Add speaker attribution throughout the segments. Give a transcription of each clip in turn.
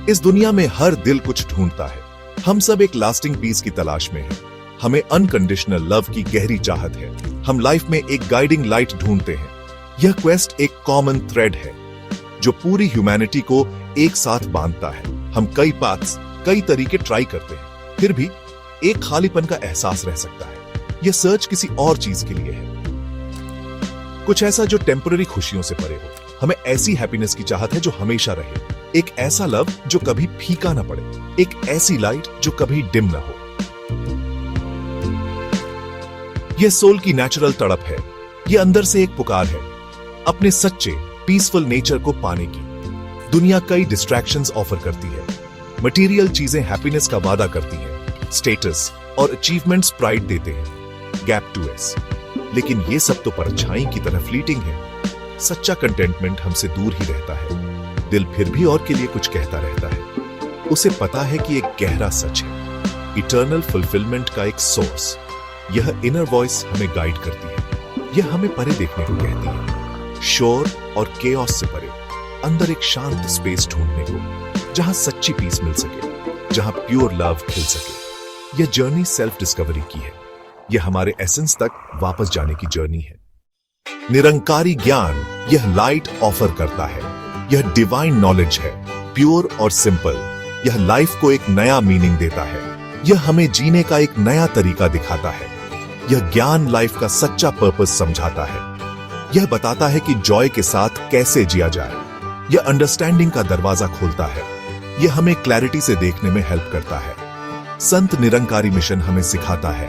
Speaker 1: इस दुनिया में हर दिल कुछ ढूंढता है। हम सब एक लास्टिंग पीस की तलाश में हैं। हमें अनकंडीशनल लव की गहरी चाहत है। हम लाइफ में एक गाइडिंग लाइट ढूंढते हैं। यह क्वेस्ट एक कॉमन थ्रेड है जो पूरी ह्यूमैनिटी को एक साथ बांधता है। हम कई पाथ्स, कई तरीके ट्राई करते हैं, फिर भी एक खालीपन का एहसास रह सकता है। यह सर्च किसी और चीज के लिए है, कुछ ऐसा जो टेम्पररी खुशियों से परे हो। हमें ऐसी हैप्पीनेस की चाहत है जो हमेशा रहे, एक ऐसा लव जो कभी फीका ना पड़े, एक ऐसी लाइट जो कभी डिम ना हो। यह सोल की नेचुरल तड़प है। यह अंदर से एक पुकार है अपने सच्चे पीसफुल नेचर को पाने की। दुनिया कई डिस्ट्रैक्शंस ऑफर करती है। मटेरियल चीजें हैप्पीनेस का वादा करती हैं, स्टेटस और अचीवमेंट्स प्राइड देते हैं, गैप टू एस। लेकिन ये सब तो परछाई की तरह फ्लीटिंग है। सच्चा कंटेंटमेंट हमसे दूर ही रहता है। दिल फिर भी और के लिए कुछ कहता रहता है। उसे पता है कि एक गहरा सच है, इटर्नल फुलफिलमेंट का एक सोर्स। यह इनर वॉइस हमें गाइड करती है। यह हमें परे देखने को कहती है, शोर और केओस से परे, अंदर एक शांत स्पेस ढूंढने को, जहां सच्ची पीस मिल सके, जहां प्योर लव खिल सके। यह जर्नी सेल्फ डिस्कवरी की है। यह हमारे एसेंस तक वापस जाने की जर्नी है। निरंकारी ज्ञान यह लाइट ऑफर करता है। यह डिवाइन नॉलेज है, प्योर और सिंपल। यह लाइफ को एक नया मीनिंग देता है। यह हमें जीने का एक नया तरीका दिखाता है। यह ज्ञान लाइफ का सच्चा पर्पस समझाता है। यह बताता है कि जॉय के साथ कैसे जिया जाए। यह अंडरस्टैंडिंग का दरवाजा खोलता है। यह हमें क्लैरिटी से देखने में हेल्प करता है। संत निरंकारी मिशन हमें सिखाता है,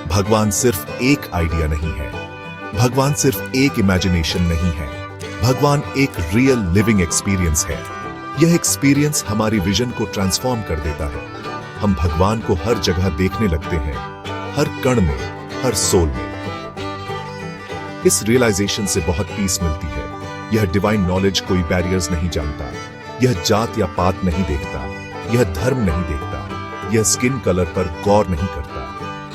Speaker 1: भगवान सिर्फ एक आइडिया नहीं है, भगवान सिर्फ एक इमेजिनेशन नहीं है, भगवान एक रियल लिविंग एक्सपीरियंस है। यह एक्सपीरियंस हमारी विजन को ट्रांसफॉर्म कर देता है। हम भगवान को हर जगह देखने लगते हैं, हर कण में, हर सोल में। इस रियलाइजेशन से बहुत पीस मिलती है। यह डिवाइन नॉलेज कोई बैरियर्स नहीं जानता। यह जात या पात नहीं देखता। यह धर्म नहीं देखता। यह स्किन कलर पर गौर नहीं करता।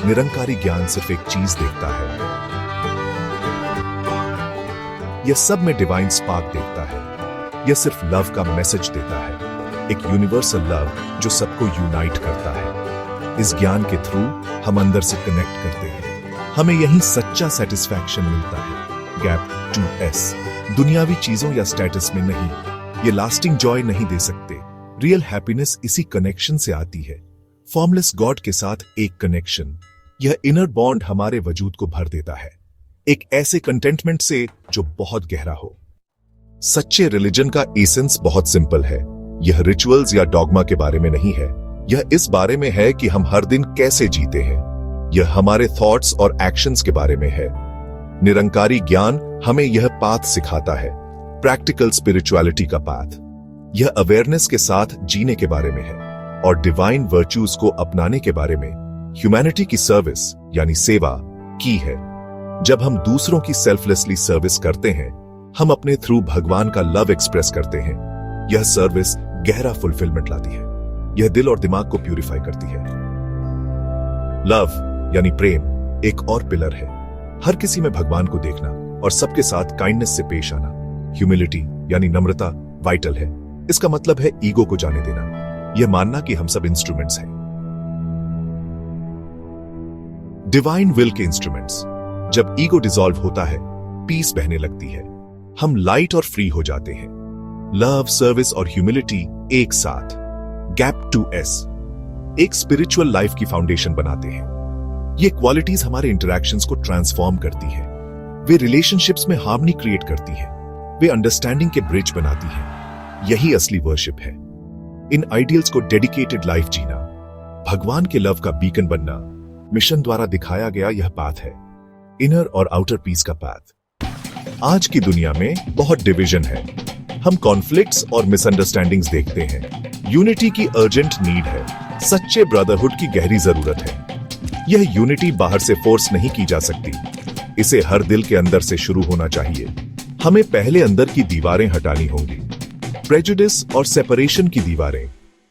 Speaker 1: निरंकारी ज्ञान सिर्फ एक चीज देखता है, यह सब में डिवाइन स्पार्क देखता है। यह सिर्फ लव का मैसेज देता है, एक यूनिवर्सल लव जो सबको यूनाइट करता है। इस ज्ञान के थ्रू हम अंदर से कनेक्ट करते हैं। हमें यही सच्चा सेटिस्फैक्शन मिलता है, गैप टू एस। दुनियावी चीजों या स्टेटस में नहीं। ये लास्टिंग जॉय नहीं दे सकते। रियल हैप्पीनेस इसी कनेक्शन से आती है, फॉर्मलेस गॉड के साथ एक कनेक्शन। यह इनर बॉन्ड हमारे वजूद को भर देता है, एक ऐसे कंटेंटमेंट से जो बहुत गहरा हो। सच्चे रिलीजन का एसेंस बहुत सिंपल है। यह रिचुअल्स या डॉगमा के बारे में नहीं है। यह इस बारे में है कि हम हर दिन कैसे जीते हैं। यह हमारे थॉट्स और एक्शंस के बारे में है। निरंकारी ज्ञान हमें यह पाथ सिखाता है, प्रैक्टिकल स्पिरिचुअलिटी का पाथ। यह अवेयरनेस के साथ जीने के बारे में है और डिवाइन वर्च्यूज को अपनाने के बारे में। ह्यूमैनिटी की सर्विस यानी सेवा की है। जब हम दूसरों की सेल्फलेसली सर्विस करते हैं, हम अपने थ्रू भगवान का लव एक्सप्रेस करते हैं। यह सर्विस गहरा फुलफिलमेंट लाती है। यह दिल और दिमाग को प्यूरिफाई करती है। लव यानी प्रेम एक और पिलर है। हर किसी में भगवान को देखना और सबके साथ काइंडनेस से पेश आना। ह्यूमिलिटी यानी नम्रता वाइटल है। इसका मतलब है ईगो को जाने देना, यह मानना कि हम सब इंस्ट्रूमेंट्स हैं, डिवाइन विल के इंस्ट्रूमेंट्स। जब ईगो डिसॉल्व होता है, पीस बहने लगती है। हम लाइट और फ्री हो जाते हैं। लव, सर्विस और ह्यूमिलिटी एक साथ, गैप टू एस, एक स्पिरिचुअल लाइफ की फाउंडेशन बनाते हैं। ये क्वालिटीज हमारे इंटरैक्शंस को ट्रांसफॉर्म करती है। वे रिलेशनशिप्स में हार्मनी क्रिएट करती है। वे अंडरस्टैंडिंग के ब्रिज बनाती है। यही असली वर्शिप है। इन आइडियल्स को डेडिकेटेड लाइफ जीना, भगवान के लव का बीकन बनना, मिशन द्वारा दिखाया गया यह पाथ है, इनर और आउटर पीस का पाथ। आज की दुनिया में बहुत डिवीजन है। हम कॉन्फ्लिक्ट्स और मिसअंडरस्टैंडिंग्स देखते हैं। यूनिटी की अर्जेंट नीड है। सच्चे ब्रदरहुड की गहरी जरूरत है। यह यूनिटी बाहर से फोर्स नहीं की जा सकती। इसे हर दिल के अंदर से शुरू होना चाहिए। हमें पहले अंदर की दीवारें हटानी होंगी, प्रेजुडिस और सेपरेशन की दीवारें।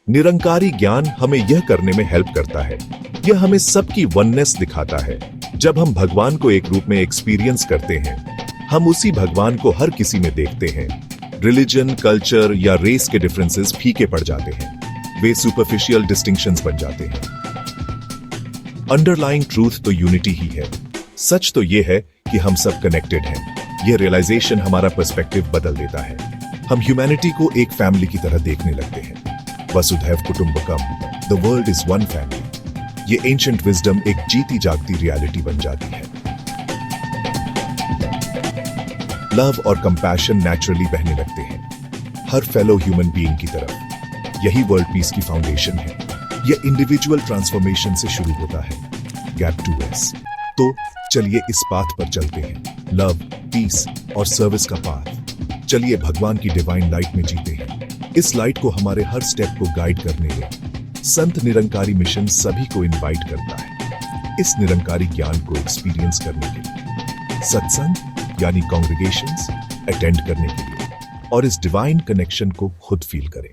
Speaker 1: निरंकारी ज्ञान हमें यह करने में हेल्प करता है। यह हमें सबकी वननेस दिखाता है। जब हम भगवान को एक रूप में एक्सपीरियंस करते हैं, हम उसी भगवान को हर किसी में देखते हैं। रिलीजन, कल्चर या रेस के डिफरेंसेस फीके पड़ जाते हैं, वे सुपरफिशियल डिस्टिंक्शंस बन जाते हैं। अंडरलाइंग ट्रूथ तो यूनिटी ही है। सच तो ये है कि हम सब कनेक्टेड हैं। ये रियलाइजेशन हमारा पर्सपेक्टिव बदल देता है। हम ह्यूमैनिटी को एक फैमिली की तरह देखने लगते हैं। वसुधैव कुटुंबकम, the world is one family. ये एंशिएंट विजडम एक जीती जागती रियलिटी बन जाती है। लव और कंपैशन नेचुरली बहने लगते हैं, हर फेलो ह्यूमन बीइंग की तरफ। यही वर्ल्ड पीस की फाउंडेशन है। यह इंडिविजुअल ट्रांसफॉर्मेशन से शुरू होता है, गैप टू एस। तो चलिए इस पाथ पर चलते हैं, लव, पीस और सर्विस का पाथ। चलिए भगवान की डिवाइन लाइट में जीते हैं। इस लाइट को हमारे हर स्टेप को गाइड करने में संत निरंकारी मिशन सभी को इनवाइट करता है, इस निरंकारी ज्ञान को एक्सपीरियंस करने के लिए, सत्संग यानी कॉन्ग्रेगेशंस अटेंड करने के लिए और इस डिवाइन कनेक्शन को खुद फील करें।